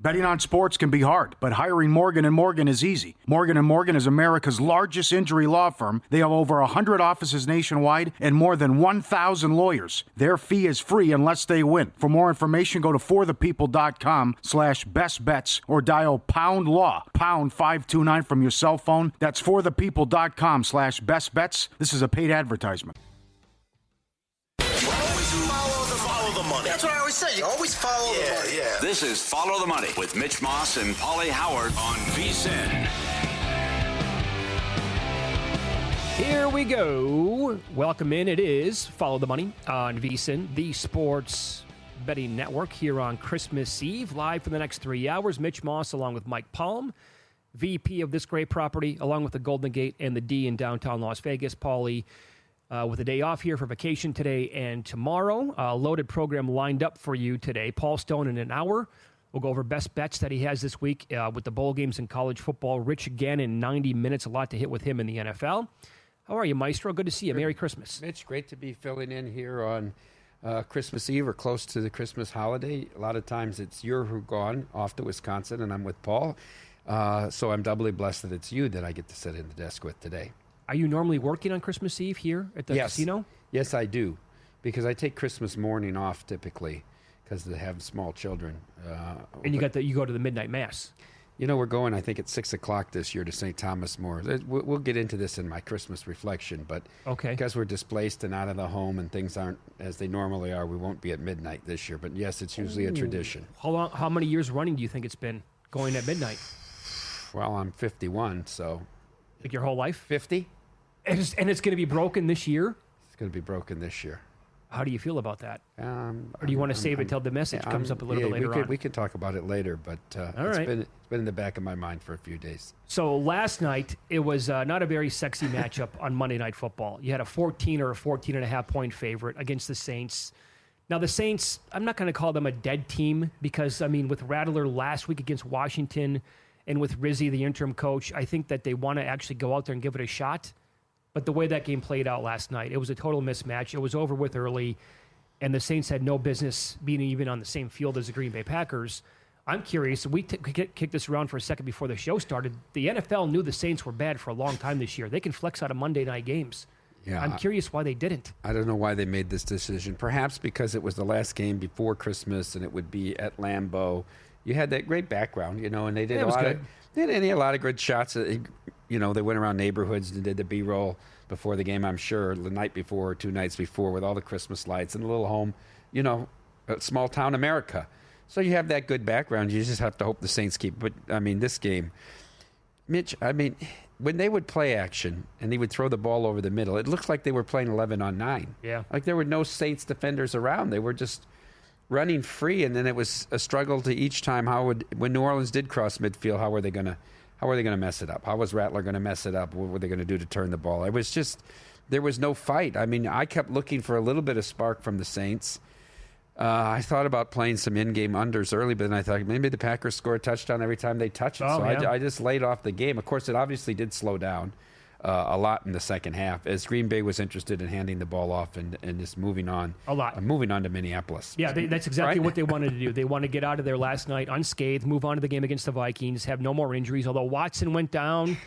Betting on sports can be hard, but hiring Morgan & Morgan is easy. Morgan & Morgan is America's largest injury law firm. They have over 100 offices nationwide and more than 1,000 lawyers. Their fee is free unless they win. For more information, go to forthepeople.com/bestbets or dial #law, #529 from your cell phone. That's forthepeople.com/bestbets. This is a paid advertisement. Follow the money. That's what I always say. You always follow the money. Yeah. This is Follow the Money with Mitch Moss and Paulie Howard on VSiN. Here we go. Welcome in. It is Follow the Money on VSiN, the sports betting network, here on Christmas Eve, live for the next 3 hours. Mitch Moss along with Mike Palm, VP of this great property, along with the Golden Gate and the D in downtown Las Vegas. Paulie with a day off here for vacation today and tomorrow. A loaded program lined up for you today. Paul Stone in an hour. We'll go over best bets that he has this week with the bowl games in college football. Rich again in 90 minutes. A lot to hit with him in the NFL. How are you, Maestro? Good to see you. Merry Christmas. Mitch, great to be filling in here on Christmas Eve or close to the Christmas holiday. A lot of times it's you're gone off to Wisconsin and I'm with Paul. So I'm doubly blessed that it's you that I get to sit in the desk with today. Are you normally working on Christmas Eve here at the casino? Yes, I do, because I take Christmas morning off typically because they have small children. And you go to the midnight mass. You know, we're going, I think, at 6 o'clock this year to St. Thomas More. We'll get into this in my Christmas reflection, but because we're displaced and out of the home and things aren't as they normally are, we won't be at midnight this year. But yes, it's usually a tradition. How many years running do you think it's been going at midnight? Well, I'm 51, so... Like your whole life? 50. And it's going to be broken this year? It's going to be broken this year. How do you feel about that? Or do you want to save it till the message comes up a little bit later on? We can talk about it later, but it's been in the back of my mind for a few days. So last night, it was not a very sexy matchup on Monday Night Football. You had a 14 or a 14.5 point favorite against the Saints. Now, the Saints, I'm not going to call them a dead team because, I mean, with Rattler last week against Washington and with Rizzi, the interim coach, I think that they want to actually go out there and give it a shot. But the way that game played out last night, it was a total mismatch. It was over with early, and the Saints had no business being even on the same field as the Green Bay Packers. I'm curious. We kicked this around for a second before the show started. The NFL knew the Saints were bad for a long time this year. They can flex out of Monday night games. Yeah, I'm curious why they didn't. I don't know why they made this decision. Perhaps because it was the last game before Christmas, and it would be at Lambeau. You had that great background, you know, and they did a lot of good shots. You know, they went around neighborhoods and did the B-roll before the game, I'm sure, the night before or 2 nights before with all the Christmas lights and a little home, you know, small town America. So you have that good background. You just have to hope the Saints keep. But, I mean, this game, Mitch, I mean, when they would play action and they would throw the ball over the middle, it looks like they were playing 11 on 9. Yeah. Like there were no Saints defenders around. They were just running free, and then it was a struggle to each time. When New Orleans did cross midfield, how were they going to mess it up? How was Rattler going to mess it up? What were they going to do to turn the ball? It was just there was no fight. I mean, I kept looking for a little bit of spark from the Saints. I thought about playing some in-game unders early, but then I thought maybe the Packers score a touchdown every time they touch it. I just laid off the game. Of course, it obviously did slow down a lot in the second half as Green Bay was interested in handing the ball off and just moving on. Moving on to Minneapolis. Yeah, that's exactly what they wanted to do. They wanted to get out of there last night unscathed, move on to the game against the Vikings, have no more injuries. Although Watson went down,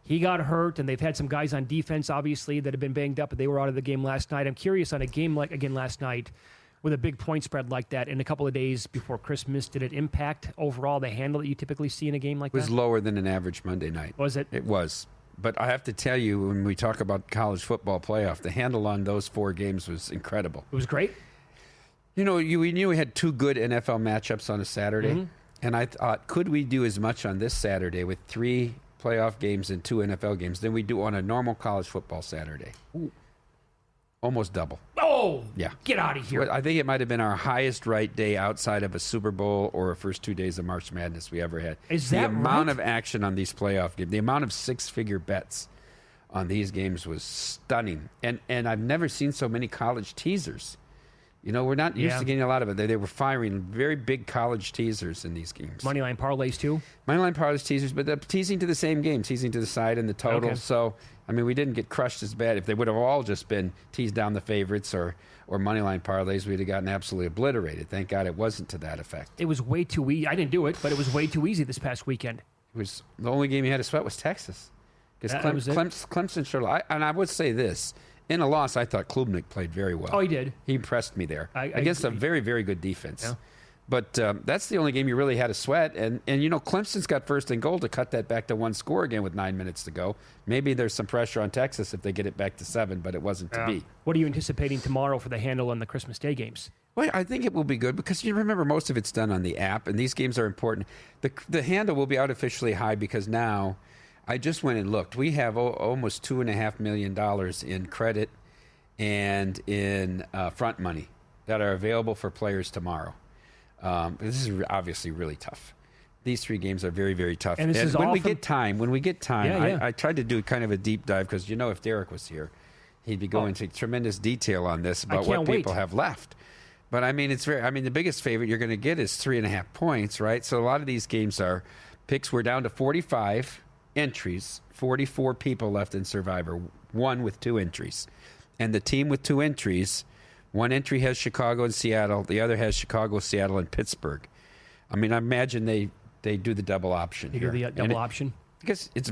he got hurt, and they've had some guys on defense, obviously, that have been banged up, but they were out of the game last night. I'm curious on a game like, again, last night, with a big point spread like that in a couple of days before Christmas, did it impact overall the handle that you typically see in a game like that? It was lower than an average Monday night. Was it? It was. But I have to tell you, when we talk about college football playoff, the handle on those 4 games was incredible. It was great. You know, we knew we had 2 good NFL matchups on a Saturday, and I thought, could we do as much on this Saturday with 3 playoff games and 2 NFL games than we do on a normal college football Saturday? Ooh. Almost double. Oh, yeah. Get out of here. I think it might have been our highest right day outside of a Super Bowl or a first 2 days of March Madness we ever had. Is that the amount of action on these playoff games, the amount of 6-figure bets on these games was stunning. And I've never seen so many college teasers. We're not used to getting a lot of it. They were firing very big college teasers in these games. Moneyline parlays, too? Moneyline parlays, teasers, but the teasing to the same game, teasing to the side and the total. Okay. So, we didn't get crushed as bad. If they would have all just been teased down the favorites or moneyline parlays, we'd have gotten absolutely obliterated. Thank God it wasn't to that effect. It was way too easy. I didn't do it, but it was way too easy this past weekend. It was the only game you had to sweat was Texas. Because Clemson showed. And I would say this. In a loss, I thought Klubnik played very well. Oh, he did. He impressed me there against agree. a very, very good defense. Yeah. But that's the only game you really had to sweat. And Clemson's got first and goal to cut that back to one score again with 9 minutes to go. Maybe there's some pressure on Texas if they get it back to 7, but it wasn't to be. What are you anticipating tomorrow for the handle on the Christmas Day games? Well, I think it will be good because you remember most of it's done on the app, and these games are important. The handle will be artificially high because now I just went and looked. We have almost $2.5 million in credit and in front money that are available for players tomorrow. This is obviously really tough. These 3 games are very, very tough. And when we get time, Yeah. I tried to do kind of a deep dive because if Derek was here, he'd be going into tremendous detail on this about what people have left. But the biggest favorite you're going to get is 3.5 points, right? So a lot of these games are picks. We're down to 45 entries, 44 people left in Survivor, one with 2 entries. And the team with 2 entries, one entry has Chicago and Seattle, the other has Chicago, Seattle, and Pittsburgh. I imagine they do the double option. You do the double option? Because it's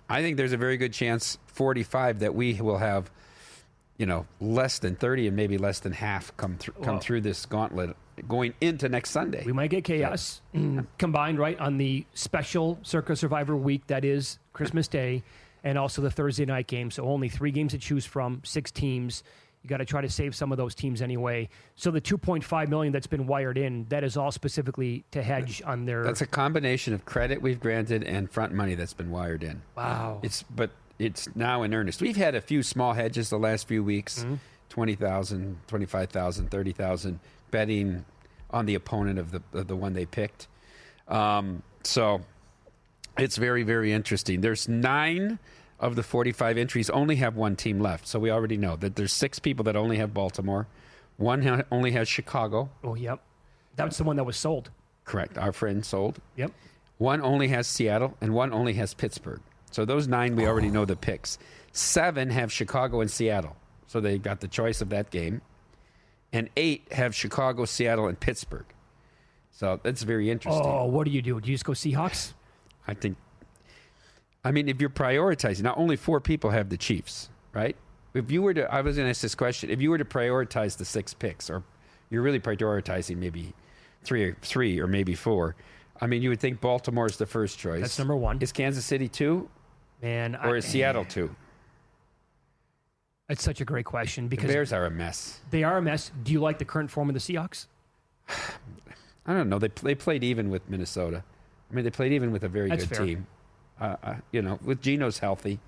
I think there's a very good chance, 45, that we will have, less than 30 and maybe less than half come through this gauntlet going into next Sunday. We might get chaos combined, right, on the special Circa Survivor week that is Christmas Day and also the Thursday night game. So only 3 games to choose from, 6 teams. You got to try to save some of those teams anyway. So the $2.5 million that's been wired in, that is all specifically to hedge on their... That's a combination of credit we've granted and front money that's been wired in. Wow. It's now in earnest. We've had a few small hedges the last few weeks, 20,000, 25,000, 30,000, betting on the opponent of the one they picked. So it's very, very interesting. There's 9 of the 45 entries only have one team left. So we already know that there's 6 people that only have Baltimore. One only has Chicago. Oh, yep. That's the one that was sold. Correct. Our friend sold. Yep. One only has Seattle, and one only has Pittsburgh. So those 9, we already know the picks. 7 have Chicago and Seattle. So they got the choice of that game. And 8 have Chicago, Seattle, and Pittsburgh. So that's very interesting. Oh, what do? Do you just go Seahawks? If you're prioritizing, not only 4 people have the Chiefs, right? If you were to, I was going to ask this question, if you were to prioritize the 6 picks, or you're really prioritizing maybe 3 or maybe 4, you would think Baltimore is the first choice. That's number 1. Is Kansas City 2? Or is Seattle 2? That's such a great question because the Bears are a mess. They are a mess. Do you like the current form of the Seahawks? I don't know. They played even with Minnesota. They played even with a very good fair. team. With Geno's healthy,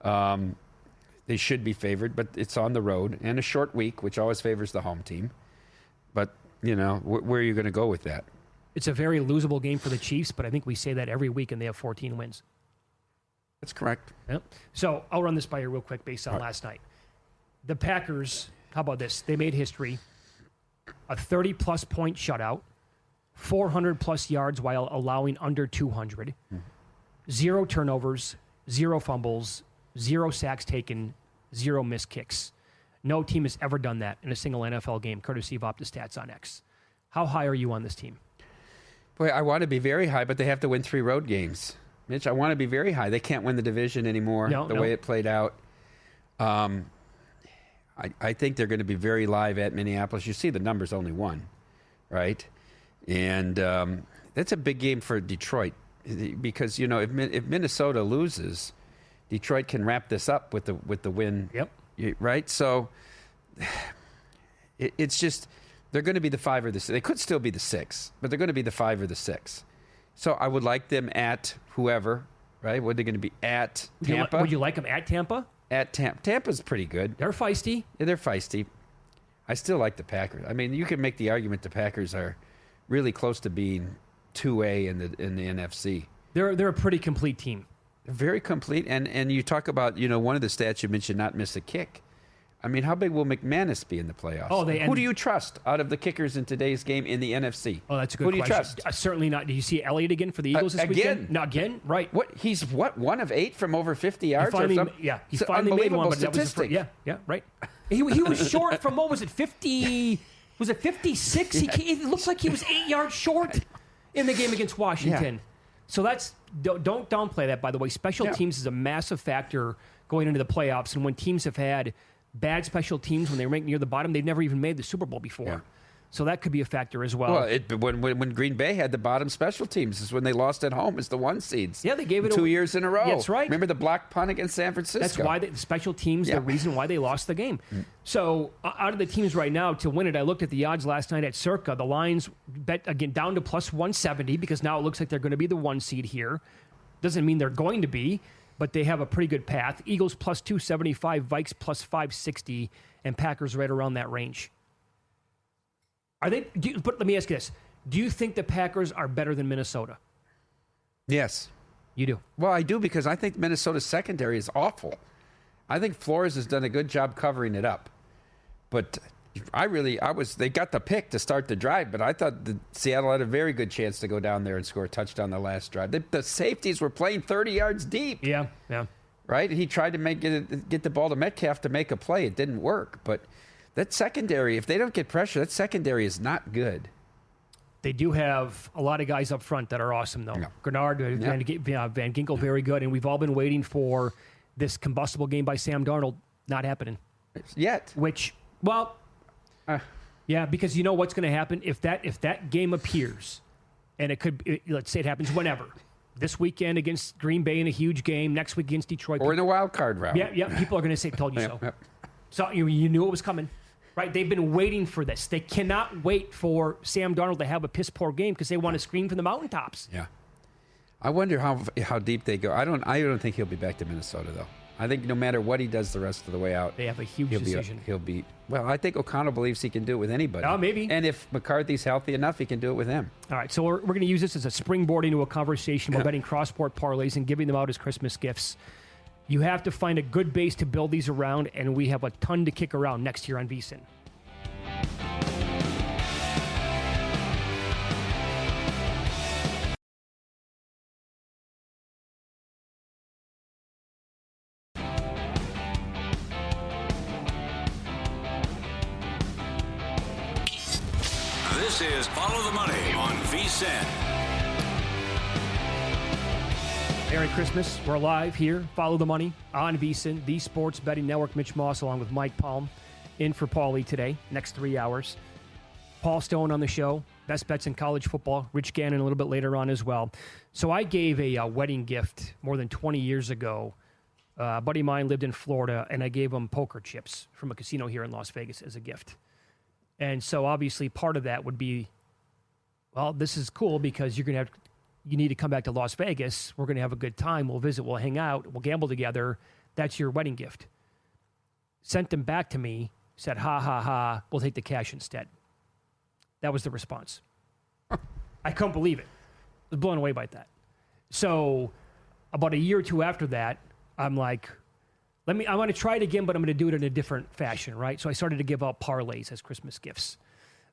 they should be favored, but it's on the road and a short week, which always favors the home team. But, where are you going to go with that? It's a very losable game for the Chiefs, but I think we say that every week, and they have 14 wins. That's correct. Yep. So I'll run this by you real quick based on last night. The Packers, how about this? They made history. A 30-plus point shutout, 400-plus yards while allowing under 200, 0 turnovers, 0 fumbles, 0 sacks taken, 0 missed kicks. No team has ever done that in a single NFL game, courtesy of OptaStats on X. How high are you on this team? Boy, I want to be very high, but they have to win 3 road games. Mitch, I want to be very high. They can't win the division anymore the way it played out. I think they're going to be very live at Minneapolis. You see the numbers only 1, right? And that's a big game for Detroit because, if Minnesota loses, Detroit can wrap this up with the win. Yep. Right? So it's just they're going to be the 5 or the 6. They could still be the 6, but they're going to be the 5 or the 6. So I would like them at whoever, right? What are they going to be at Tampa? Would you like them at Tampa? At Tampa. Tampa's pretty good. They're feisty. Yeah, they're feisty. I still like the Packers. You can make the argument the Packers are really close to being 2A in the NFC. They're a pretty complete team. They're very complete. And you talk about, one of the stats you mentioned, not miss a kick. I mean, how big will McManus be in the playoffs? Who do you trust out of the kickers in today's game in the NFC? Oh, that's a good question. Who do you question. trust? Certainly not. Do you see Elliott again for the Eagles this weekend? No, again? Right. What? He's 1 of 8 from over 50 yards? He finally made one, but statistic. That was right. He was short from, what was it, 50? Was it 56? Yeah. It looks like he was 8 yards short in the game against Washington. Yeah. So don't downplay that, by the way. Special teams is a massive factor going into the playoffs, and when teams have had bad special teams when they rank near the bottom, they've never even made the Super Bowl before. Yeah. So that could be a factor as well. Well, when Green Bay had the bottom special teams is when they lost at home as the 1 seeds. Yeah, they gave it 2 years in a row. That's right. Remember the block punt against San Francisco? That's why the special teams, the reason why they lost the game. So out of the teams right now to win it, I looked at the odds last night at Circa. The Lions bet again down to plus 170 because now it looks like they're going to be the 1 seed here. Doesn't mean they're going to be, but they have a pretty good path. Eagles plus 275, Vikes plus 560, and Packers right around that range. But let me ask you this. Do you think the Packers are better than Minnesota? Yes. You do? Well, I do because I think Minnesota's secondary is awful. I think Flores has done a good job covering it up. But they got the pick to start the drive, but I thought Seattle had a very good chance to go down there and score a touchdown the last drive. The safeties were playing 30 yards deep. Yeah. Right? He tried to get the ball to Metcalf to make a play. It didn't work, but that secondary, if they don't get pressure, that secondary is not good. They do have a lot of guys up front that are awesome, though. Yeah. Grenard, Van Ginkel, very good. And we've all been waiting for this combustible game by Sam Darnold. Not happening. Yet. Yeah, because you know what's going to happen? If that game appears, and let's say it happens whenever. This weekend against Green Bay in a huge game, next week against Detroit. Or in a wild card round. Yeah, people are going to say, told you so. Yep. So you knew it was coming. Right, they've been waiting for this. They cannot wait for Sam Darnold to have a piss-poor game because they want to scream from the mountaintops. Yeah, I wonder how deep they go. I don't think he'll be back to Minnesota though. I think no matter what he does the rest of the way out, they have a huge decision. Well, I think O'Connell believes he can do it with anybody. Oh, maybe. And if McCarthy's healthy enough, he can do it with him. All right, so we're going to use this as a springboard into a conversation about betting cross-sport parlays and giving them out as Christmas gifts. You have to find a good base to build these around, and we have a ton to kick around next year on VSiN. This is Follow the Money on VSiN. Merry Christmas. We're live here. Follow the Money on VSiN, the Sports Betting Network. Mitch Moss along with Mike Palm in for Paulie today, next 3 hours. Paul Stone on the show. Best bets in college football. Rich Gannon a little bit later on as well. So I gave a wedding gift more than 20 years ago. A buddy of mine lived in Florida, and I gave him poker chips from a casino here in Las Vegas as a gift. And so obviously part of that would be, well, this is cool because you need to come back to Las Vegas. We're going to have a good time. We'll visit. We'll hang out. We'll gamble together. That's your wedding gift. Sent them back to me. Said, ha, ha, ha. We'll take the cash instead. That was the response. I couldn't believe it. I was blown away by that. So about a year or two after that, I'm like, I want to try it again, but I'm going to do it in a different fashion, right? So I started to give out parlays as Christmas gifts.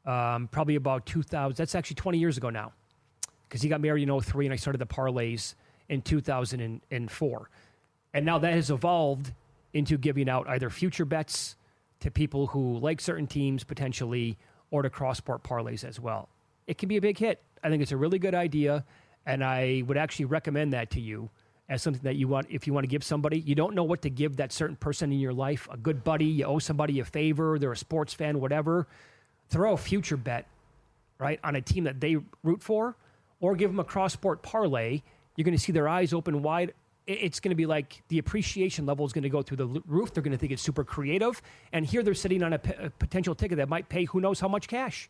Probably about 2000. That's actually 20 years ago now. Because he got married in 2003, and I started the parlays in 2004. And now that has evolved into giving out either future bets to people who like certain teams potentially, or to cross-sport parlays as well. It can be a big hit. I think it's a really good idea, and I would actually recommend that to you as something that you want. If you want to give somebody, you don't know what to give that certain person in your life, a good buddy, you owe somebody a favor, they're a sports fan, whatever, throw a future bet, right, on a team that they root for, or give them a cross-sport parlay. You're going to see their eyes open wide. It's going to be like the appreciation level is going to go through the roof. They're going to think it's super creative. And here they're sitting on a potential ticket that might pay who knows how much cash.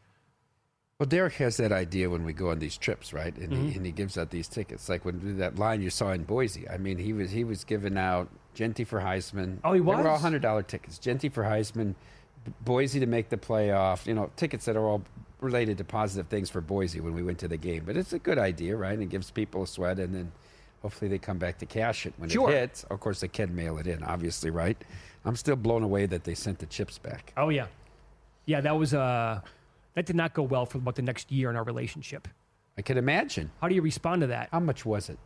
Well, Derek has that idea when we go on these trips, right? And he gives out these tickets. Like when that line you saw in Boise. I mean, he was giving out Genty for Heisman. Oh, he was? They were all $100 tickets. Genty for Heisman, Boise to make the playoff. You know, tickets that are all related to positive things for Boise when we went to the game. But it's a good idea, right? And it gives people a sweat, and then hopefully they come back to cash it when it hits. Of course, they can mail it in, obviously, right? I'm still blown away that they sent the chips back. Oh, yeah. Yeah, that was that did not go well for about the next year in our relationship. I can imagine. How do you respond to that? How much was it?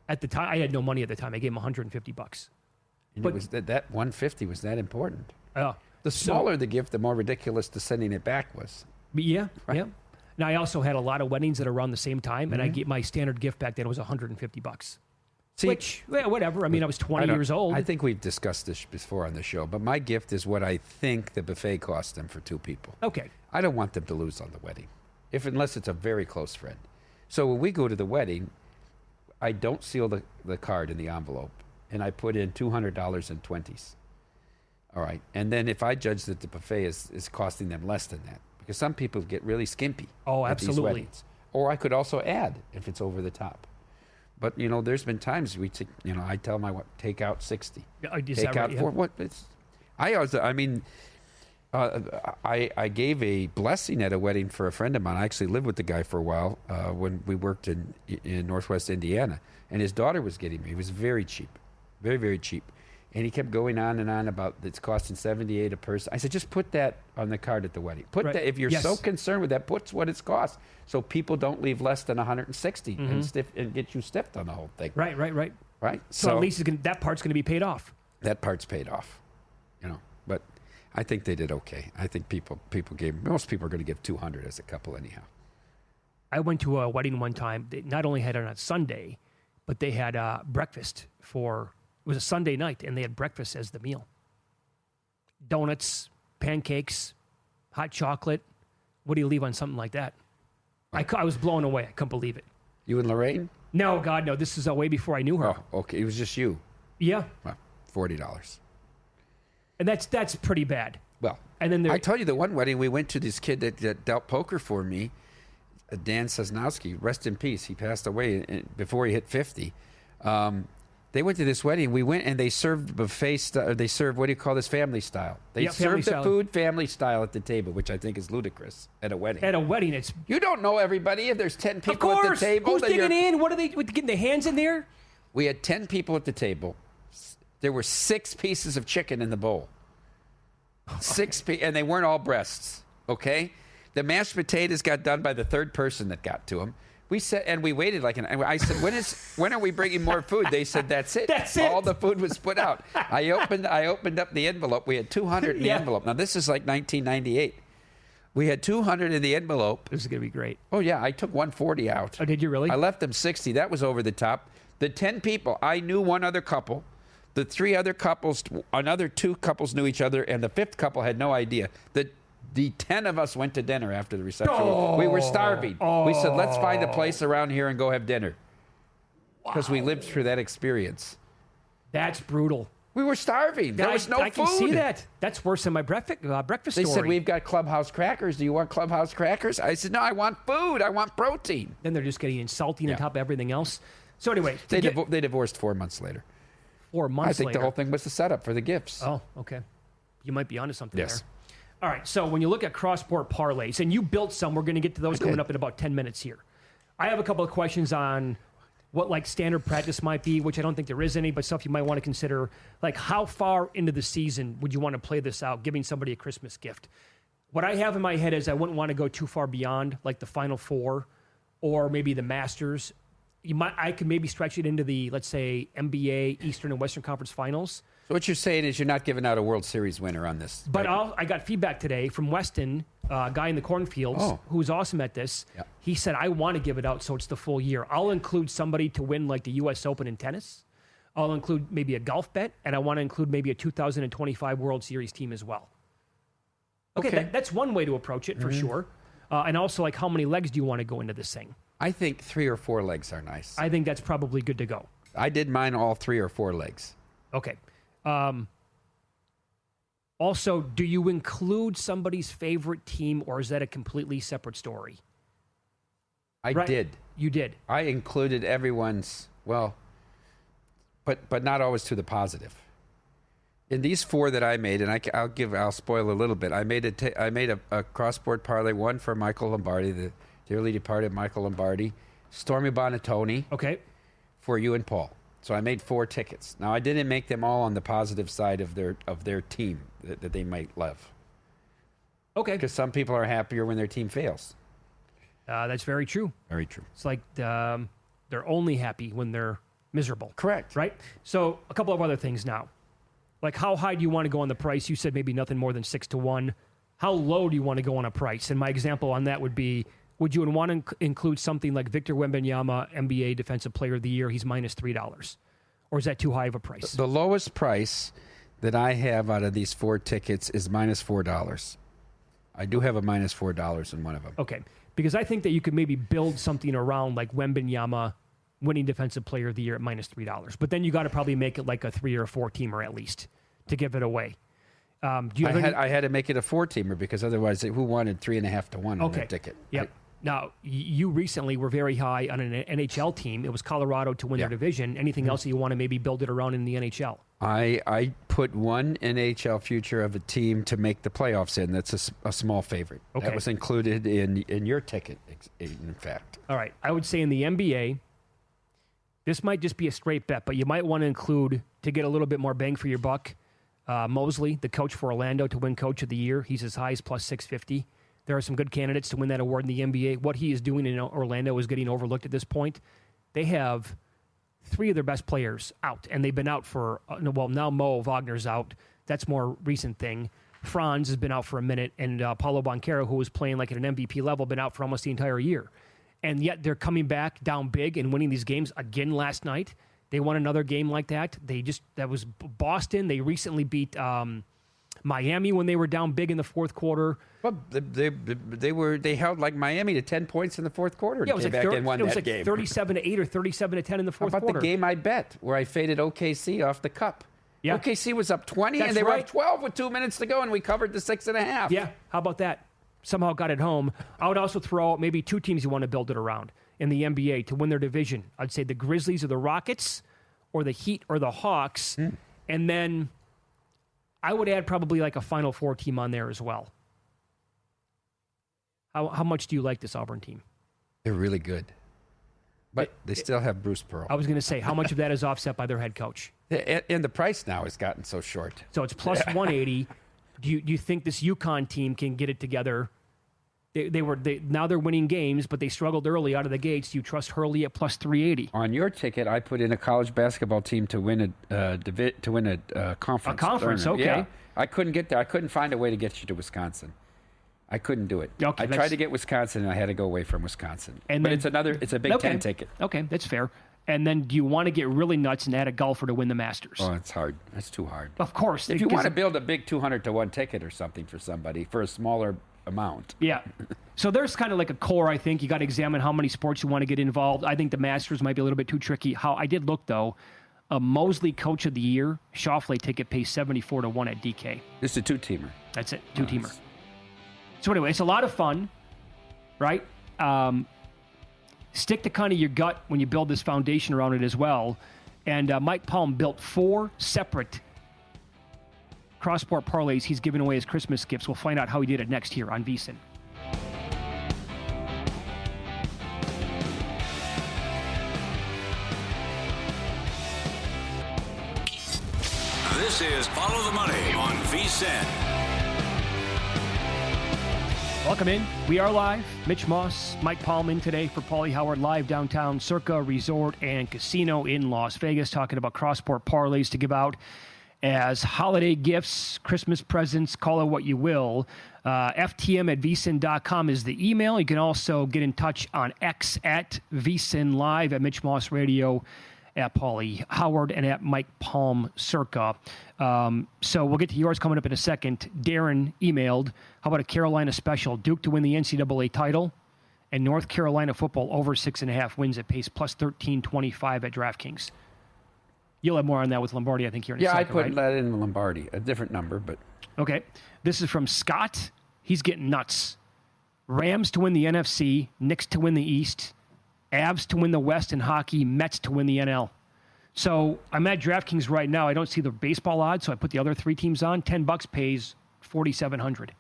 At the time, I had no money at the time. I gave him $150. And But- it was that 150 was that important. Oh. The smaller the gift, the more ridiculous the sending it back was. Yeah, yeah. Now, I also had a lot of weddings that are around the same time, and I get my standard gift back then was $150. See, Which, yeah, whatever. I mean, I was 20 years old. I think we've discussed this before on the show, but my gift is what I think the buffet cost them for 2 people. Okay. I don't want them to lose on the wedding, unless it's a very close friend. So when we go to the wedding, I don't seal the card in the envelope, and I put in $200 in 20s. All right. And then if I judge that the buffet is costing them less than that, because some people get really skimpy. Oh, at these absolutely. weddings. Or I could also add if it's over the top. But, there's been times I tell my wife, take out 60. Is Take that out right? 4. What? I gave a blessing at a wedding for a friend of mine. I actually lived with the guy for a while when we worked in Northwest Indiana. And his daughter was getting me. It was very cheap. Very, very cheap. And he kept going on and on about it's costing $78 a person. I said, just put that on the card at the wedding. Put Right. that if you're Yes. so concerned with that. Put what it's cost, so people don't leave less than 160 and get you stiffed on the whole thing. Right. Right. So at least that part's going to be paid off. That part's paid off. But I think they did okay. I think most people are going to give 200 as a couple anyhow. I went to a wedding one time. They not only had it on Sunday, but they had breakfast it was a Sunday night, and they had breakfast as the meal. Donuts, pancakes, hot chocolate. What do you leave on something like that? I was blown away. I couldn't believe it. You and Lorraine? No, God, no. This is way before I knew her. Oh, okay. It was just you. Yeah, Well, $40. and that's pretty bad. Well, And then I told you the one wedding we went to, this kid that dealt poker for me, Dan Sosnowski, rest in peace. He passed away before he hit 50. They went to this wedding. We went and they served buffet. They served, what do you call this, family style. They Yeah, family served the style. food family style at the table, which I think is ludicrous at a wedding. At a wedding, it's You don't know everybody. If there's 10 people of course. at the table, Who's then digging in? What are they getting their hands in there? we had 10 people at the table. There were 6 pieces of chicken in the bowl. And they weren't all breasts, okay? The mashed potatoes got done by the third person that got to them. We said, and we waited I said, when are we bringing more food? They said, that's it. That's it. All the food was put out. I opened up the envelope. We had 200 in the Yeah. envelope. Now, this is like 1998. We had 200 in the envelope. This is going to be great. Oh, yeah, I took 140 out. Oh, did you really? I left them 60. That was over the top. The 10 people, I knew one other couple. The 3 other couples, another 2 couples knew each other, and the 5th couple had no idea. The 10 of us went to dinner after the reception. We were starving. We said, let's find a place around here and go have dinner. Because we lived through that experience. That's brutal. We were starving. There was no I food. can see that. That's worse than my breakfast They story. said, we've got Clubhouse crackers. Do you want Clubhouse crackers? I said, no, I want food. I want protein. Then they're just getting insulting Yeah. on top of everything else. So anyway, They divorced 4 months later. 4 months I think later. the whole thing was the setup for the gifts. Oh, okay. You might be onto something Yes. there. All right, so when you look at cross-sport parlays, and you built some, we're going to get to those coming up in about 10 minutes here. I have a couple of questions on what like standard practice might be, which I don't think there is any, but stuff you might want to consider. Like how far into the season would you want to play this out, giving somebody a Christmas gift? What I have in my head is I wouldn't want to go too far beyond like the Final Four or maybe the Masters. I could maybe stretch it into the, let's say, NBA, Eastern, and Western Conference Finals. So what you're saying is you're not giving out a World Series winner on this. But right? I got feedback today from Weston, a guy in the cornfields, who's awesome at this. Yeah. He said, I want to give it out so it's the full year. I'll include somebody to win like the U.S. Open in tennis. I'll include maybe a golf bet, and I want to include maybe a 2025 World Series team as well. Okay. That's one way to approach it for sure. And also, like, how many legs do you want to go into this thing? I think 3 or 4 legs are nice. I think that's probably good to go. I did mine all 3 or 4 legs. Okay. Also, do you include somebody's favorite team, or is that a completely separate story? I Right. did. You did. I included everyone's, well, but not always to the positive. In these 4 that I made, and I'll spoil a little bit. I made a cross-board parlay, one for Michael Lombardi, the dearly departed Michael Lombardi, Stormy Bonatoni Okay. for you and Paul. So I made 4 tickets. Now, I didn't make them all on the positive side of their team that they might love. Okay. Because some people are happier when their team fails. That's very true. Very true. It's like they're only happy when they're miserable. Correct. Right? So a couple of other things now. Like, how high do you want to go on the price? You said maybe nothing more than 6-1. How low do you want to go on a price? And my example on that would be, would you want to include something like Victor Wembanyama, NBA Defensive Player of the Year? He's minus $3. Or is that too high of a price? The lowest price that I have out of these 4 tickets is minus $4. I do have a minus $4 in one of them. Okay. Because I think that you could maybe build something around like Wembanyama winning Defensive Player of the Year at minus $3. But then you got to probably make it like a 3 or a 4-teamer at least to give it away. Do you I had to make it a 4-teamer because otherwise, who wanted 3.5 to 1 on that ticket? Yep. Now, you recently were very high on an NHL team. It was Colorado to win their division. Anything else that you want to maybe build it around in the NHL? I put one NHL future of a team to make the playoffs in. That's a small favorite. Okay. That was included in your ticket, in fact. All right. I would say in the NBA, this might just be a straight bet, but you might want to include, to get a little bit more bang for your buck, Mosley, the coach for Orlando, to win Coach of the Year. He's as high as plus 650. There are some good candidates to win that award in the NBA. What he is doing in Orlando is getting overlooked at this point. They have 3 of their best players out, and they've been out for, now Mo Wagner's out. That's more recent thing. Franz has been out for a minute, and Paulo Banchero, who was playing like at an MVP level, been out for almost the entire year. And yet they're coming back down big and winning these games again last night. They won another game like that. That was Boston. They recently beat Miami when they were down big in the fourth quarter. Well, they held like Miami to 10 points in the fourth quarter. Yeah, it was like, and won that game. 37-8 or 37-10 in the fourth quarter. How about the game I bet where I faded OKC off the cup? Yeah. OKC was up 20 That's and they right. were up 12 with 2 minutes to go, and we covered the 6.5. Yeah, how about that? Somehow got it home. I would also throw out maybe 2 teams you want to build it around in the NBA to win their division. I'd say the Grizzlies or the Rockets, or the Heat or the Hawks, and then I would add probably like a Final Four team on there as well. How much do you like this Auburn team? They're really good. But they still have Bruce Pearl. I was going to say, how much of that is offset by their head coach? And the price now has gotten so short. So it's plus 180. Do you think this UConn team can get it together? Now they're winning games, but they struggled early out of the gates. Do you trust Hurley at plus 380? On your ticket, I put in a college basketball team to win a conference. A conference, tournament. okay. Yeah. I couldn't get there. I couldn't find a way to get you to Wisconsin. I couldn't do it. Okay, I tried to get Wisconsin, and I had to go away from Wisconsin. And but then, it's a Big Ten ticket. Okay, that's fair. And then do you want to get really nuts and add a golfer to win the Masters? Oh, it's hard. That's too hard. Of course. If you want to build a big 200 to 1 ticket or something for somebody for a smaller amount. Yeah. So there's kind of like a core, I think. You got to examine how many sports you want to get involved. I think the Masters might be a little bit too tricky. I did look, though. A Mosley Coach of the Year, Schauffele ticket pays 74 to 1 at DK. It's a 2-teamer. That's it, 2-teamer. So anyway, it's a lot of fun, right? Stick to kind of your gut when you build this foundation around it as well. And Mike Palm built 4 separate cross-sport parlays he's giving away as Christmas gifts. We'll find out how he did it next here on VSiN. This is Follow the Money on VSiN. Welcome in. We are live. Mitch Moss, Mike Palm in today for Paulie Howard live downtown Circa Resort and Casino in Las Vegas, talking about cross-sport parlays to give out as holiday gifts, Christmas presents, call it what you will. FTM@vsin.com is the email. You can also get in touch on X at VSiN Live, at Mitch Moss Radio, at Paulie Howard, and at Mike Palm Circa. So we'll get to yours coming up in a second. Darren emailed, how about a Carolina special? Duke to win the NCAA title and North Carolina football over 6.5 wins at pace plus 13.25 at DraftKings. You'll have more on that with Lombardi, I think, here in a second, I put right? that in Lombardi. A different number, but... Okay. This is from Scott. He's getting nuts. Rams to win the NFC, Knicks to win the East, Avs to win the West in hockey, Mets to win the NL. So I'm at DraftKings right now. I don't see the baseball odds, so I put the other 3 teams on. $10 pays $4,700.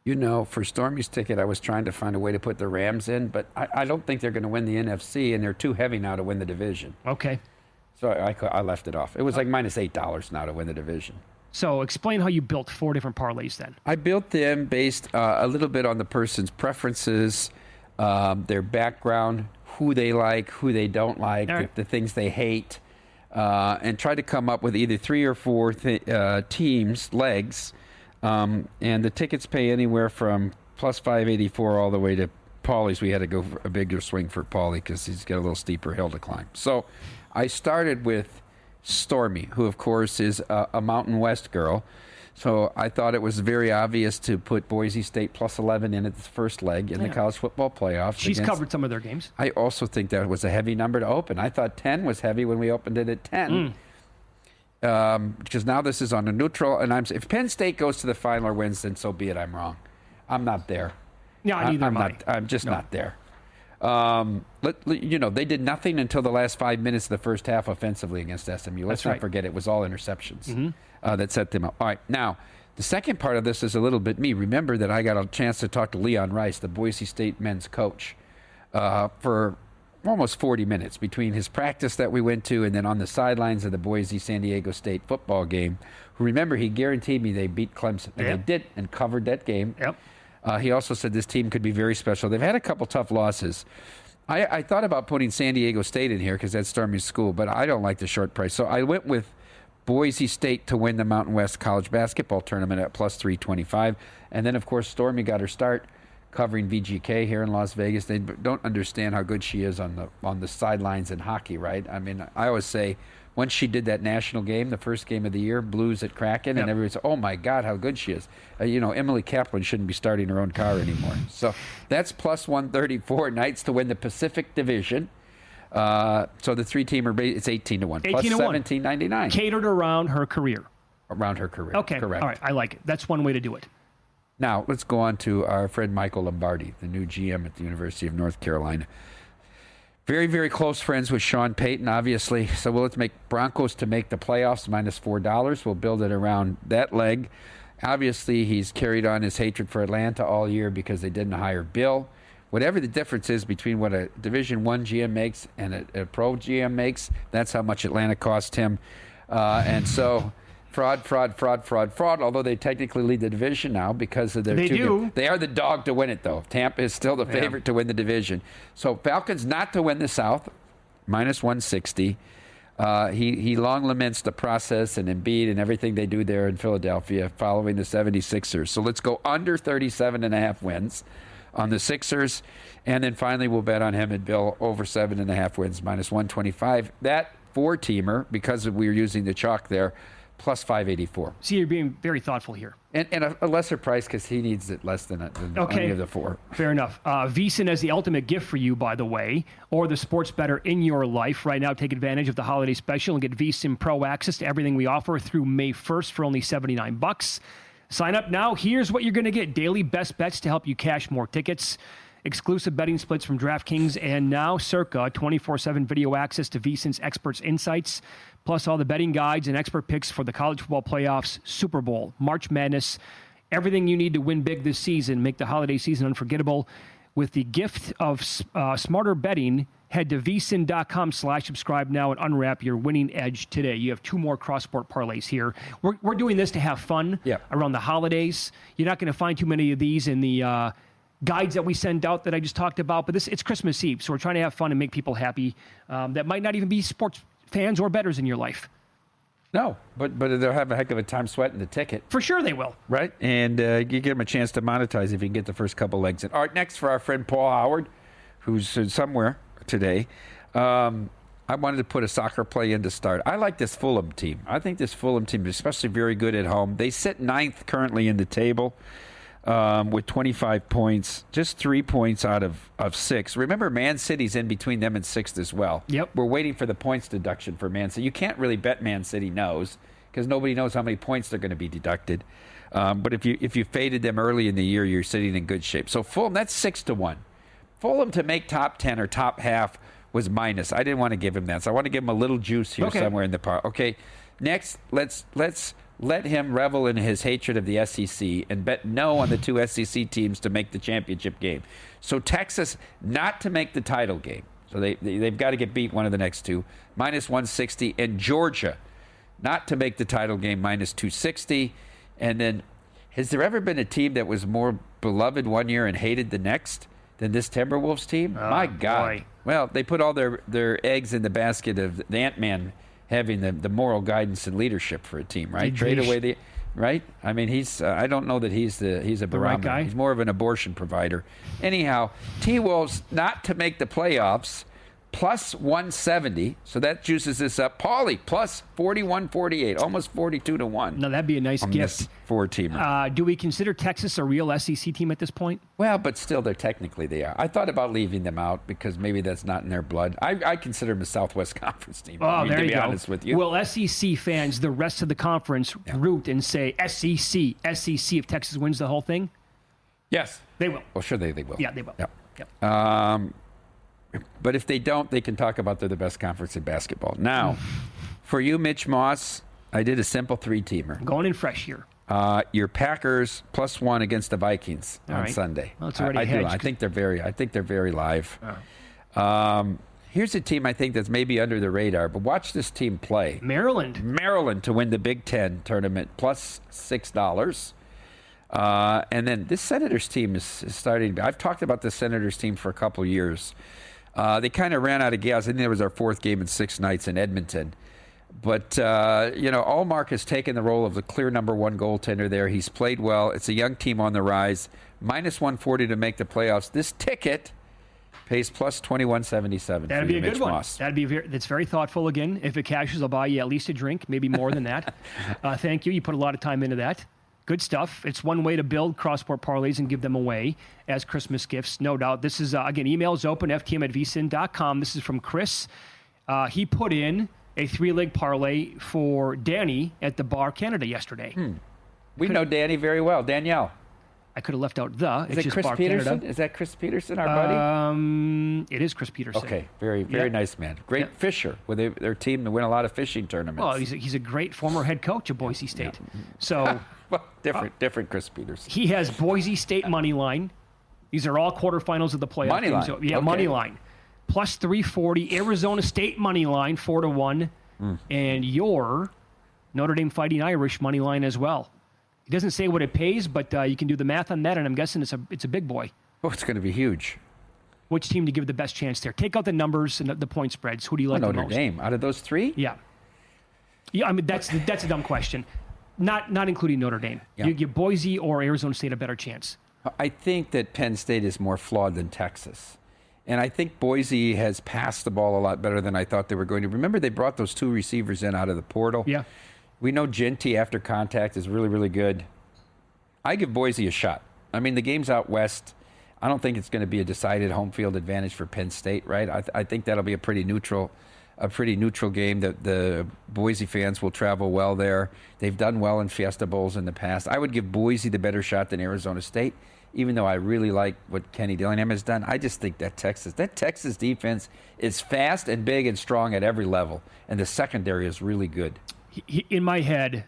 You know, for Stormy's ticket, I was trying to find a way to put the Rams in, but I don't think they're going to win the NFC, and they're too heavy now to win the division. Okay. So I left it off. It was like minus $8 now to win the division. So explain how you built 4 different parlays then. I built them based a little bit on the person's preferences, their background, who they like, who they don't like, right. the things they hate, and try to come up with either 3 or 4 teams, legs, and the tickets pay anywhere from plus 584 all the way to Paulie's. We had to go for a bigger swing for Paulie because he's got a little steeper hill to climb. So I started with Stormy, who, of course, is a Mountain West girl. So I thought it was very obvious to put Boise State plus 11 in at the first leg in the college football playoffs. She's covered some of their games. I also think that was a heavy number to open. I thought 10 was heavy when we opened it at 10. Because now this is on a neutral. And if Penn State goes to the final or wins, then so be it. I'm wrong. I'm not there. Yeah, neither am I. I'm just not there. They did nothing until the last 5 minutes of the first half offensively against SMU. Let's not forget it was all interceptions that set them up. All right, now the second part of this is a little bit me. Remember that I got a chance to talk to Leon Rice, the Boise State men's coach, for almost 40 minutes between his practice that we went to and then on the sidelines of the Boise-San Diego State football game. Remember, he guaranteed me they beat Clemson, and they did, and covered that game. Yep. He also said this team could be very special. They've had a couple tough losses. I thought about putting San Diego State in here because that's Stormy's school, but I don't like the short price. So I went with Boise State to win the Mountain West College Basketball Tournament at plus 325. And then, of course, Stormy got her start covering VGK here in Las Vegas. They don't understand how good she is on the sidelines in hockey, right? I mean, I always say, once she did that national game, the first game of the year, Blues at Kraken, and everybody said, oh, my God, how good she is. Emily Kaplan shouldn't be starting her own car anymore. So that's plus 134 Knights to win the Pacific Division. So the 3-teamer, it's 18 to 1. 18 plus to 17.99. Catered around her career. Around her career. Okay. Correct. All right. I like it. That's one way to do it. Now, let's go on to our friend Michael Lombardi, the new GM at the University of North Carolina. Very, very close friends with Sean Payton, obviously. So let's make Broncos to make the playoffs minus $4. We'll build it around that leg. Obviously, he's carried on his hatred for Atlanta all year because they didn't hire Bill. Whatever the difference is between what a Division I GM makes and a pro GM makes, that's how much Atlanta cost him. And so fraud, although they technically lead the division now because of their They are the dog to win it, though. Tampa is still the favorite to win the division. So Falcons not to win the South, minus 160. He long laments the process and Embiid and everything they do there in Philadelphia following the 76ers. So let's go under 37.5 wins on the Sixers. And then finally we'll bet on him and Bill over 7.5 wins, minus 125. That 4-teamer, because we're using the chalk there, plus 584. See, you're being very thoughtful here. And a lesser price because he needs it less than any of the 4. Fair enough. VSiN has the ultimate gift for you, by the way, or the sports bettor in your life. Right now, take advantage of the holiday special and get VSiN Pro access to everything we offer through May 1st for only $79. Sign up now. Here's what you're going to get. Daily best bets to help you cash more tickets. Exclusive betting splits from DraftKings and now Circa, 24/7 video access to VSiN's experts' insights, plus all the betting guides and expert picks for the college football playoffs, Super Bowl, March Madness, everything you need to win big this season. Make the holiday season unforgettable with the gift of smarter betting. Head to vsin.com/subscribe now and unwrap your winning edge today. You have 2 more cross-sport parlays here. We're doing this to have fun around the holidays. You're not going to find too many of these in the guides that we send out that I just talked about, but it's Christmas Eve, so we're trying to have fun and make people happy that might not even be sports fans or bettors in your life. No, but they'll have a heck of a time sweating the ticket. For sure they will. Right, and you give them a chance to monetize if you can get the first couple legs in. All right, next for our friend Paul Howard, who's somewhere today. I wanted to put a soccer play in to start. I like this Fulham team. I think this Fulham team is especially very good at home. They sit 9th currently in the table. With 25 points, just 3 points out of 6. Remember, Man City's in between them and 6th as well. Yep. We're waiting for the points deduction for Man City. You can't really bet Man City knows because nobody knows how many points they're going to be deducted. But if you faded them early in the year, you're sitting in good shape. So Fulham, that's 6 to 1. Fulham to make top 10 or top half was minus. I didn't want to give him that, so I want to give him a little juice here somewhere in the par. Okay, next, let's let him revel in his hatred of the SEC and bet no on the 2 SEC teams to make the championship game. So Texas not to make the title game. So they've got to get beat one of the next two. Minus 160. And Georgia, not to make the title game, minus 260. And then, has there ever been a team that was more beloved one year and hated the next than this Timberwolves team? My God. Boy. Well, they put all their eggs in the basket of the Ant-Man having the moral guidance and leadership for a team, right? Trade away the... Right? I mean, he's. I don't know that he's a barometer. right guy? He's more of an abortion provider. Anyhow, T-Wolves not to make the playoffs, plus 170. So that juices this up. Paulie, plus 41-48, almost 42-1. Now, that'd be a nice gift. This four-teamer. Do we consider Texas a real SEC team at this point? Well, but still, they are. I thought about leaving them out because maybe that's not in their blood. I consider them a Southwest Conference team. Oh, there to you be go. honest with you. Will SEC fans, the rest of the conference, root and say SEC if Texas wins the whole thing? Yes. They will. Well, sure they will. Yeah, they will. Yeah. Yep. But if they don't, they can talk about they're the best conference in basketball. Now, for you, Mitch Moss, I did a simple three-teamer. Going in fresh here. Your Packers plus 1 against the Vikings on Sunday. Well, it's already I do. hedged. I think they're very live. Here's a team I think that's maybe under the radar, but watch this team play. Maryland to win the Big Ten tournament plus $6. And then this Senators team is starting. I've talked about the Senators team for a couple of years. They kind of ran out of gas. I think it was our 4th game in 6 nights in Edmonton. But, Allmark has taken the role of the clear number 1 goaltender there. He's played well. It's a young team on the rise. Minus 140 to make the playoffs. This ticket pays plus 21.77. That'd be a Mitch good one. Moss. That's very thoughtful again. If it cashes, I'll buy you at least a drink, maybe more than that. Thank you. You put a lot of time into that. Good stuff. It's one way to build cross-sport parlays and give them away as Christmas gifts, no doubt. This is, again, emails open, ftm@vsin.com. This is from Chris. He put in a 3-leg parlay for Danny at the Bar Canada yesterday. We know Danny very well. Danielle. I could have left out the. Is it Chris Bar Peterson? Canada. Is that Chris Peterson, our buddy? It is Chris Peterson. Okay, very nice man. Great fisher with their team to win a lot of fishing tournaments. Well, he's a great former head coach of Boise State. So well, different Chris Peterson. he has Boise State money line. These are all quarterfinals of the playoff Money games. line. Yeah, Okay. money line. Plus 340. Arizona State money line 4-1, and your Notre Dame Fighting Irish money line as well. He doesn't say what it pays, but you can do the math on that, and I'm guessing it's a big boy. Oh, it's going to be huge. Which team to give the best chance there? Take out the numbers and the point spreads. Who do you like the Notre most? Dame. Out of those 3? Yeah. I mean, that's a dumb question. Not including Notre Dame. Yeah. You give Boise or Arizona State a better chance. I think that Penn State is more flawed than Texas. And I think Boise has passed the ball a lot better than I thought they were going to. Remember, they brought those 2 receivers in out of the portal? Yeah. We know Genty after contact is really, really good. I give Boise a shot. I mean, the game's out west. I don't think it's going to be a decided home field advantage for Penn State, right? I think that'll be a pretty neutral game. That the Boise fans will travel well there. They've done well in Fiesta Bowls in the past. I would give Boise the better shot than Arizona State, even though I really like what Kenny Dillingham has done. I just think that Texas defense is fast and big and strong at every level, and the secondary is really good. In my head,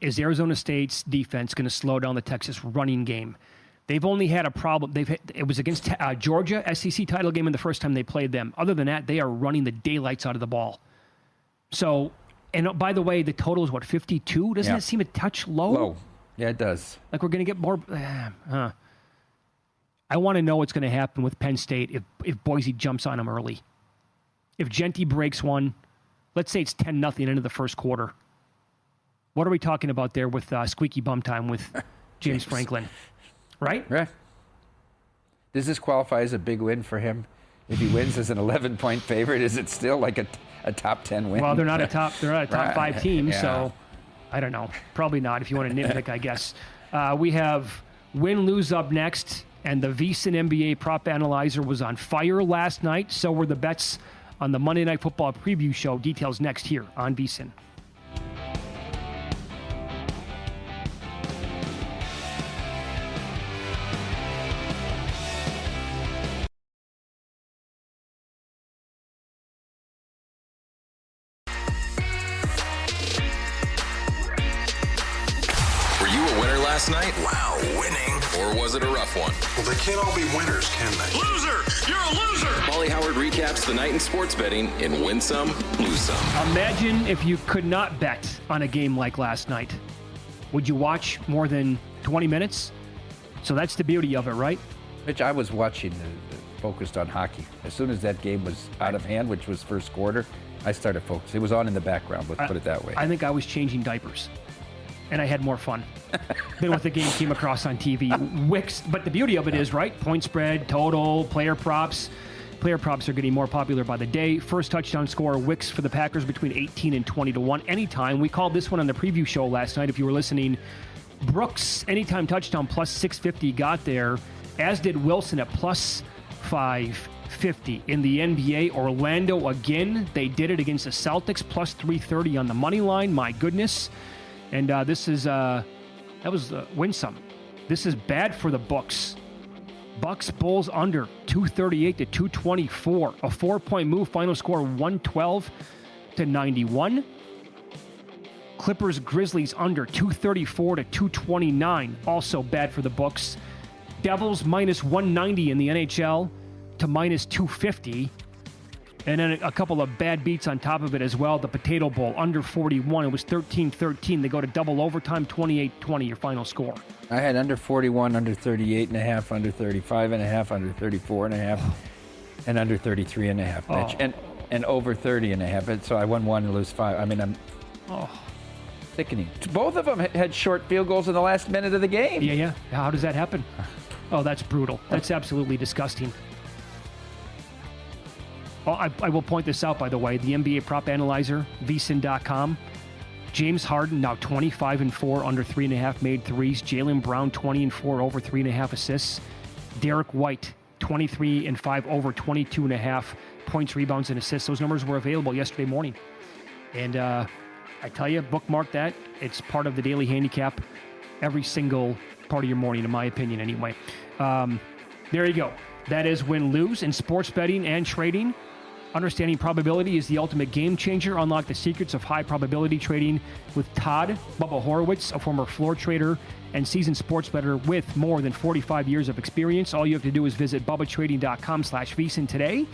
is Arizona State's defense going to slow down the Texas running game? They've only had a problem. It was against Georgia, SEC title game, in the first time they played them. Other than that, they are running the daylights out of the ball. So, and by the way, the total is what, 52? Doesn't that seem a touch low? Low. Yeah, it does. Like we're going to get more. I want to know what's going to happen with Penn State if Boise jumps on them early. If Genty breaks one, let's say it's 10-0 into the first quarter. What are we talking about there with squeaky bum time with James Franklin? Right? Right. Does this qualify as a big win for him? If he wins as an 11-point favorite, is it still like a top 10 win? Well, they're not a top 5 team, Yeah. so I don't know. Probably not if you want to nitpick, I guess. We have win-lose up next, and the VSiN NBA prop analyzer was on fire last night. So were the bets on the Monday Night Football preview show. Details next here on VSiN. Were you a winner last night? Wow, winning Or was it a rough one? Well, they can't all be winners, can they? Loser! You're a loser! Paulie Howard recaps the night in sports betting in Win Some, Lose Some. Imagine if you could not bet on a game like last night. Would you watch more than 20 minutes? So that's the beauty of it, right? Mitch, I was watching, focused on hockey. As soon as that game was out of hand, which was first quarter, I started focusing. It was on in the background, let's put it that way. I think I was changing diapers, and I had more fun than what the game came across on TV. Wicks, but the beauty of it is, right, point spread, total, player props. Player props are getting more popular by the day. First touchdown scorer, Wicks for the Packers, between 18 and 20 to 1. Anytime. We called this one on the preview show last night, if you were listening. Brooks, anytime touchdown, plus 650 got there, as did Wilson at plus 550. In the NBA, Orlando again, they did it against the Celtics, plus 330 on the money line. My goodness. And this is, that was win some. This is bad for the books. Bucks Bulls under 238 to 224. A 4-point move, final score 112 to 91. Clippers Grizzlies under 234 to 229. Also bad for the books. Devils minus 190 in the NHL to minus 250. And then a couple of bad beats on top of it as well. The Potato Bowl under 41. It was 13-13. They go to double overtime, 28-20, your final score. I had under 41, under 38.5, under 35.5, under 34.5, and under 33.5, Mitch. And over 30.5. So I won 1 and lose 5. I mean, I'm sickening. Both of them had short field goals in the last minute of the game. Yeah. How does that happen? Oh, that's brutal. That's absolutely disgusting. Well, I will point this out, by the way. The NBA prop analyzer, vsin.com. James Harden now 25-4, under 3.5 made threes. Jaylen Brown 20-4, over 3.5 assists. Derek White 23-5, over 22.5 points, rebounds, and assists. Those numbers were available yesterday morning. And I tell you, bookmark that. It's part of the daily handicap every single part of your morning, in my opinion, anyway. There you go. That is win-lose in sports betting and trading. Understanding probability is the ultimate game changer. Unlock the secrets of high probability trading with Todd Bubba Horowitz, a former floor trader and seasoned sports bettor with more than 45 years of experience. All you have to do is visit bubbatrading.com/VSiN today.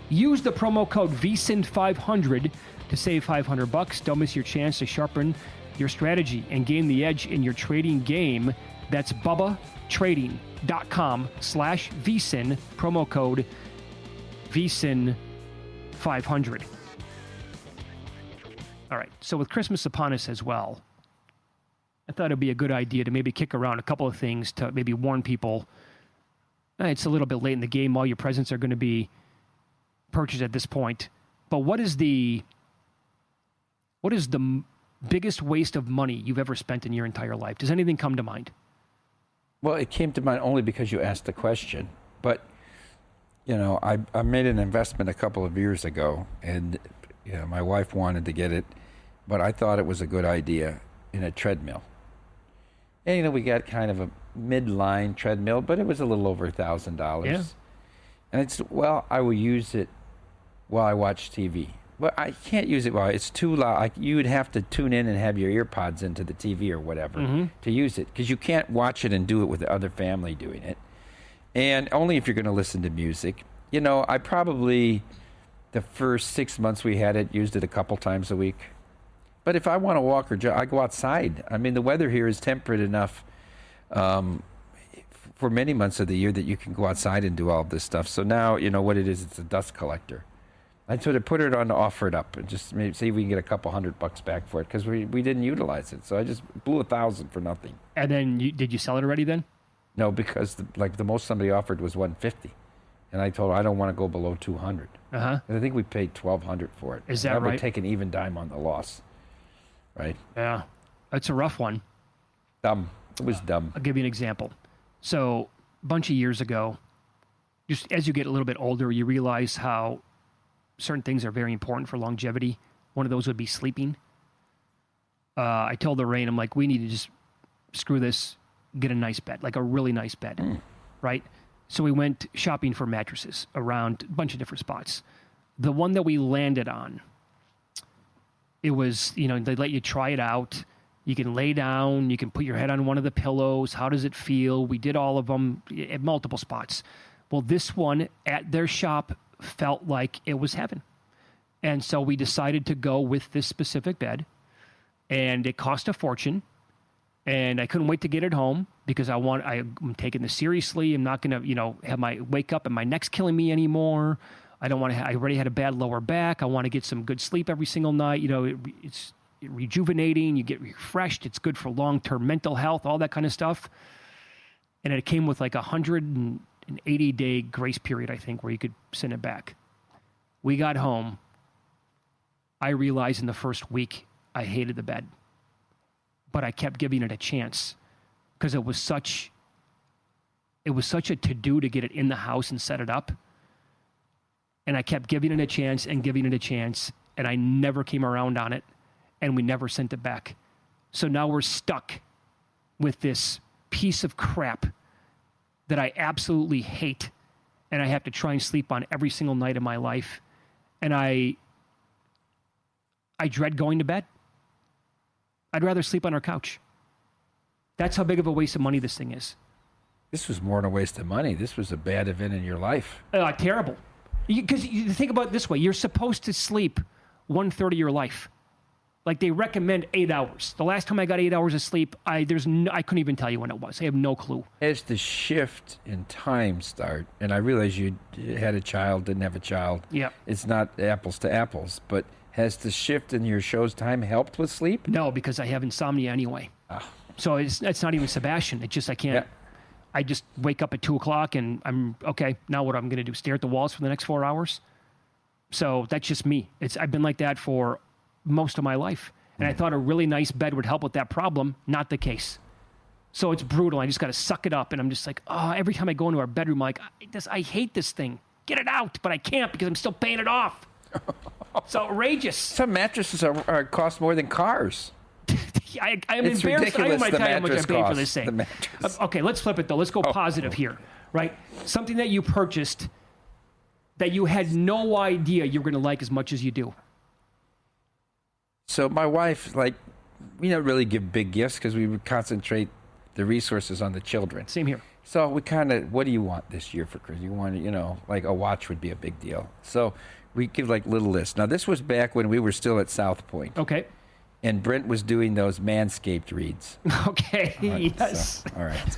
Use the promo code VSiN500 to save $500. Don't miss your chance to sharpen your strategy and gain the edge in your trading game. That's bubbatrading.com/VSiN, promo code VSiN500. All right, so with Christmas upon us as well, I thought it'd be a good idea to maybe kick around a couple of things to maybe warn people. It's a little bit late in the game. All your presents are going to be purchased at this point. But what is the biggest waste of money you've ever spent in your entire life? Does anything come to mind? Well, it came to mind only because you asked the question. But, you know, I made an investment a couple of years ago, and my wife wanted to get it, but I thought it was a good idea in a treadmill. And, we got kind of a midline treadmill, but it was a little over $1,000. Yeah. And I will use it while I watch TV. Well, I can't use it while it's too loud. You would have to tune in and have your ear pods into the TV or whatever to use it, because you can't watch it and do it with the other family doing it. And only if you're going to listen to music. I probably, the first 6 months we had it, used it a couple times a week. But if I want to walk or jog, I go outside. I mean, the weather here is temperate enough for many months of the year that you can go outside and do all of this stuff. So now, what it is, it's a dust collector. I sort of put it on to offer it up and just maybe see if we can get a couple $100 back for it, because we didn't utilize it. So I just blew $1,000 for nothing. And then did you sell it already then? No, because the most somebody offered was $150, and I told her I don't want to go below $200. And I think we paid $1,200 for it. Is that right? I would take an even dime on the loss, right? Yeah, that's a rough one. Dumb. It was dumb. I'll give you an example. So a bunch of years ago, just as you get a little bit older, you realize how certain things are very important for longevity. One of those would be sleeping. I told Lorraine, I'm like, we need to just screw this, get a nice bed, like a really nice bed, right? So we went shopping for mattresses around a bunch of different spots. The one that we landed on, it was, they let you try it out. You can lay down. You can put your head on one of the pillows. How does it feel? We did all of them at multiple spots. Well, this one at their shop felt like it was heaven. And so we decided to go with this specific bed. And it cost a fortune. And I couldn't wait to get it home because I'm taking this seriously. I'm not going to, have my wake up and my neck's killing me anymore. I don't want to. I already had a bad lower back. I want to get some good sleep every single night. It's rejuvenating. You get refreshed. It's good for long-term mental health, all that kind of stuff. And it came with like 180-day grace period, I think, where you could send it back. We got home. I realized in the first week I hated the bed, but I kept giving it a chance because it was such a to-do to get it in the house and set it up. And I kept giving it a chance and giving it a chance, and I never came around on it, and we never sent it back. So now we're stuck with this piece of crap that I absolutely hate, and I have to try and sleep on every single night of my life. And I dread going to bed. I'd rather sleep on our couch. That's how big of a waste of money this thing is. This was more than a waste of money. This was a bad event in your life. Terrible. Because you think about it this way. You're supposed to sleep 1/3 of your life. Like they recommend 8 hours. The last time I got 8 hours of sleep, I couldn't even tell you when it was. I have no clue. As the shift in time start, and I realize you had a child, didn't have a child. Yeah. It's not apples to apples, but has the shift in your show's time helped with sleep? No, because I have insomnia anyway. Oh. So it's not even Sebastian. It's just I can't. Yeah. I just wake up at 2 o'clock and I'm okay. Now what I'm going to do? Stare at the walls for the next 4 hours? So that's just me. I've been like that for most of my life. And I thought a really nice bed would help with that problem. Not the case. So it's brutal. I just got to suck it up. And I'm just like, every time I go into our bedroom, I'm like, I hate this thing. Get it out. But I can't because I'm still paying it off. It's outrageous. Some mattresses cost more than cars. I'm it's embarrassed. Ridiculous, I might tell you how much I paid for this the thing. mattress. Okay, let's flip it though. Let's go positive here, right? Something that you purchased that you had no idea you were going to like as much as you do. So my wife, we don't really give big gifts because we would concentrate the resources on the children. Same here. So we kind of, what do you want this year for Christmas? You want, like a watch would be a big deal. So we give little lists. Now this was back when we were still at South Point. Okay. And Brent was doing those Manscaped reads. Okay, right, yes. All right.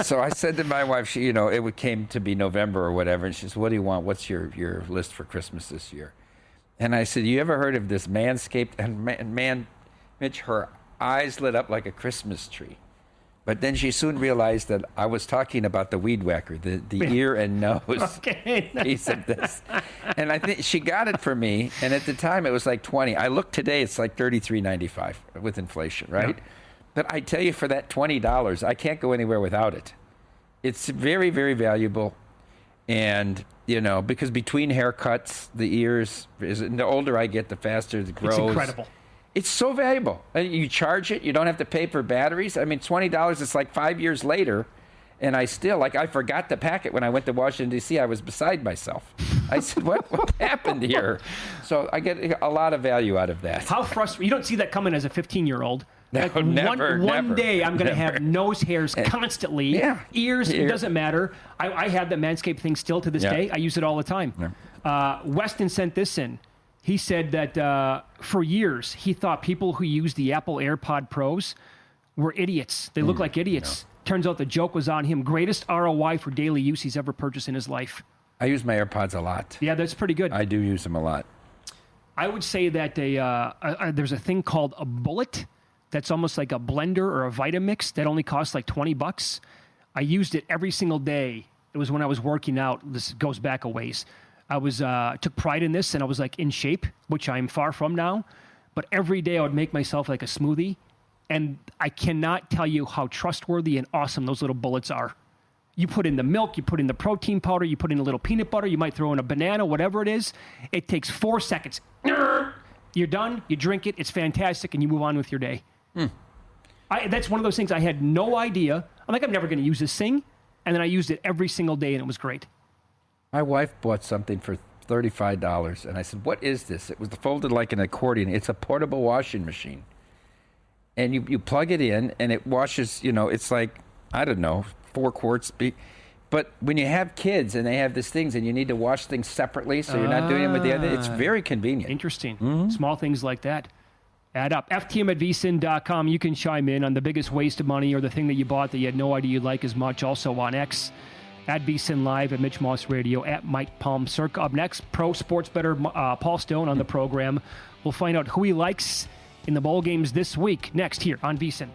So I said to my wife, it came to be November or whatever, and she says, what do you want? What's your list for Christmas this year? And I said, you ever heard of this Manscaped? And Mitch, her eyes lit up like a Christmas tree. But then she soon realized that I was talking about the weed whacker, the ear and nose piece of this. And I think she got it for me. And at the time, it was like $20. I look today, it's like $33.95 with inflation, right? Yeah. But I tell you, for that $20, I can't go anywhere without it. It's very, very valuable. And, because between haircuts, the ears, the older I get, the faster it grows. It's incredible. It's so valuable. You charge it. You don't have to pay for batteries. I mean, $20, it's like 5 years later. And I still, I forgot to pack it when I went to Washington, D.C. I was beside myself. I said, what happened here? So I get a lot of value out of that. How frustrating. You don't see that coming as a 15-year-old. No, never. One day I'm going to have nose hairs constantly. Yeah. Ears, it doesn't matter. I have the Manscaped thing still to this day. I use it all the time. Yeah. Weston sent this in. He said that for years he thought people who use the Apple AirPod Pros were idiots. They look like idiots. No. Turns out the joke was on him. Greatest ROI for daily use he's ever purchased in his life. I use my AirPods a lot. Yeah, that's pretty good. I do use them a lot. I would say that there's a thing called a Bullet that's almost like a blender or a Vitamix that only costs like $20. I used it every single day. It was when I was working out. This goes back a ways. I took pride in this, and I was in shape, which I'm far from now. But every day I would make myself like a smoothie, and I cannot tell you how trustworthy and awesome those little bullets are. You put in the milk, you put in the protein powder, you put in a little peanut butter, you might throw in a banana, whatever it is. It takes 4 seconds. You're done, you drink it, it's fantastic, and you move on with your day. That's one of those things I had no idea. I'm never going to use this thing. And then I used it every single day, and it was great. My wife bought something for $35, and I said, what is this? It was folded like an accordion. It's a portable washing machine. and you plug it in, and it washes, it's like, I don't know, 4 quarts. But when you have kids and they have these things and you need to wash things separately so you're not doing them with the other, it's very convenient. Interesting. Mm-hmm. Small things like that add up. FTM@vsin.com. You can chime in on the biggest waste of money or the thing that you bought that you had no idea you'd like as much. Also on X, at VSIN Live, at Mitch Moss Radio, at Mike Palm. Circa up next, pro sports bettor Paul Stone on the program. We'll find out who he likes in the bowl games this week. Next here on VSIN.